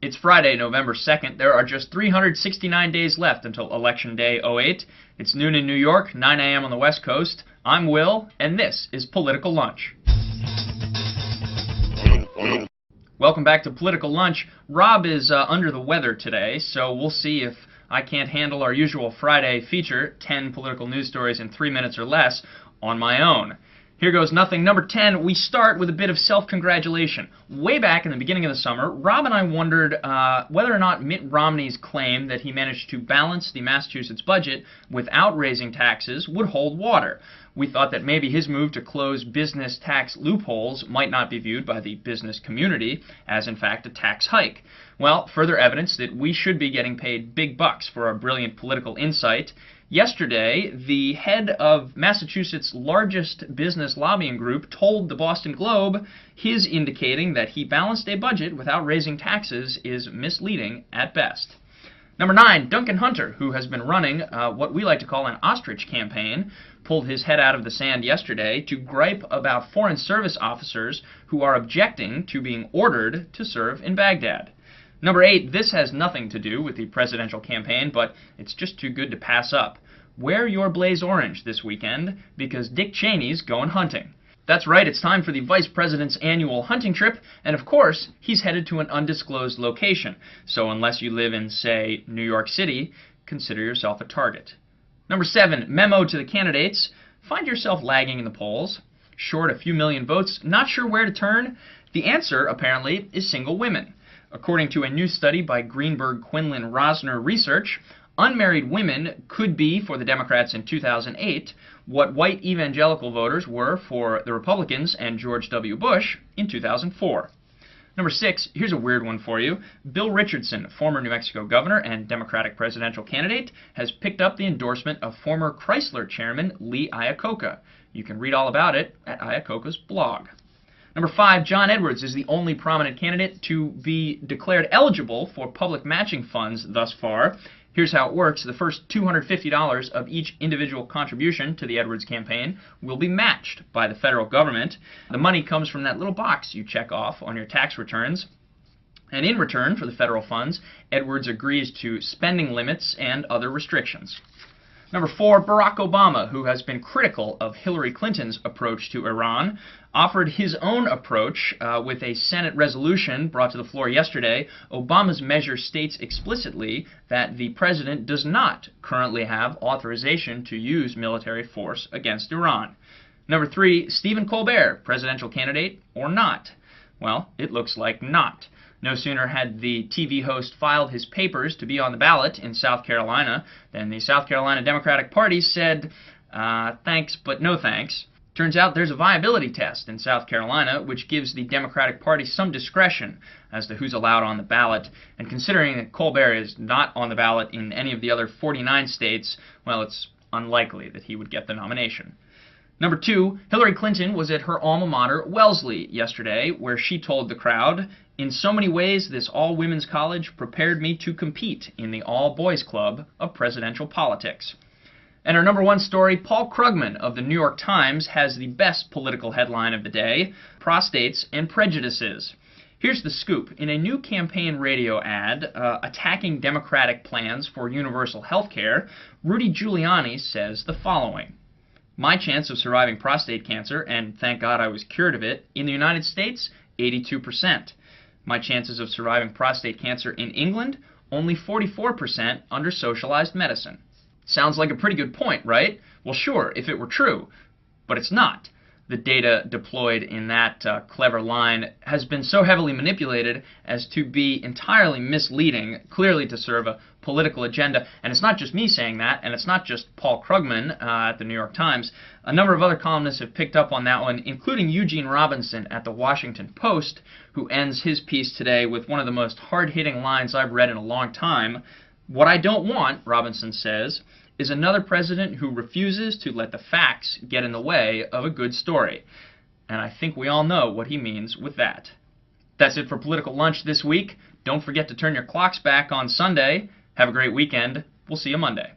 It's Friday, November 2nd. There are just 369 days left until Election Day '08. It's noon in New York, 9 a.m. on the West Coast. I'm Will, and this is Political Lunch. Welcome back to Political Lunch. Rob is under the weather today, so we'll see if I can't handle our usual Friday feature, 10 political news stories in 3 minutes or less, on my own. Here goes nothing. Number 10, we start with a bit of self-congratulation. Way back in the beginning of the summer, Rob and I wondered whether or not Mitt Romney's claim that he managed to balance the Massachusetts budget without raising taxes would hold water. We thought that maybe his move to close business tax loopholes might not be viewed by the business community as, in fact, a tax hike. Well, further evidence that we should be getting paid big bucks for our brilliant political insight. Yesterday, the head of Massachusetts' largest business lobbying group told the Boston Globe his indicating that he balanced a budget without raising taxes is misleading at best. Number 9, Duncan Hunter, who has been running what we like to call an ostrich campaign, pulled his head out of the sand yesterday to gripe about foreign service officers who are objecting to being ordered to serve in Baghdad. Number 8, this has nothing to do with the presidential campaign, but it's just too good to pass up. Wear your blaze orange this weekend, because Dick Cheney's going hunting. That's right, it's time for the Vice President's annual hunting trip, and of course, he's headed to an undisclosed location. So unless you live in, say, New York City, consider yourself a target. Number 7, memo to the candidates. Find yourself lagging in the polls, short a few million votes, not sure where to turn? The answer, apparently, is single women. According to a new study by Greenberg Quinlan Rosner Research, unmarried women could be, for the Democrats in 2008, what white evangelical voters were for the Republicans and George W. Bush in 2004. Number 6, here's a weird one for you. Bill Richardson, former New Mexico governor and Democratic presidential candidate, has picked up the endorsement of former Chrysler chairman Lee Iacocca. You can read all about it at Iacocca's blog. Number 5, John Edwards is the only prominent candidate to be declared eligible for public matching funds thus far. Here's how it works. The first $250 of each individual contribution to the Edwards campaign will be matched by the federal government. The money comes from that little box you check off on your tax returns. And in return for the federal funds, Edwards agrees to spending limits and other restrictions. Number 4, Barack Obama, who has been critical of Hillary Clinton's approach to Iran, offered his own approach with a Senate resolution brought to the floor yesterday. Obama's measure states explicitly that the president does not currently have authorization to use military force against Iran. Number 3, Stephen Colbert, presidential candidate or not? Well, it looks like not. No sooner had the TV host filed his papers to be on the ballot in South Carolina than the South Carolina Democratic Party said, thanks but no thanks. Turns out there's a viability test in South Carolina which gives the Democratic Party some discretion as to who's allowed on the ballot. And considering that Colbert is not on the ballot in any of the other 49 states, well, it's unlikely that he would get the nomination. Number 2, Hillary Clinton was at her alma mater, Wellesley, yesterday, where she told the crowd, "In so many ways, this all-women's college prepared me to compete in the all-boys club of presidential politics." And our number 1 story, Paul Krugman of the New York Times has the best political headline of the day, Prostates and Prejudices. Here's the scoop. In a new campaign radio ad attacking Democratic plans for universal health care, Rudy Giuliani says the following: "My chance of surviving prostate cancer, and thank God I was cured of it, in the United States, 82%. My chances of surviving prostate cancer in England, only 44% under socialized medicine." Sounds like a pretty good point, right? Well, sure, if it were true, but it's not. The data deployed in that clever line has been so heavily manipulated as to be entirely misleading, clearly to serve a political agenda. And it's not just me saying that, and it's not just Paul Krugman at the New York Times. A number of other columnists have picked up on that one, including Eugene Robinson at the Washington Post, who ends his piece today with one of the most hard-hitting lines I've read in a long time. "What I don't want," Robinson says, "is another president who refuses to let the facts get in the way of a good story." And I think we all know what he means with that. That's it for Political Lunch this week. Don't forget to turn your clocks back on Sunday. Have a great weekend. We'll see you Monday.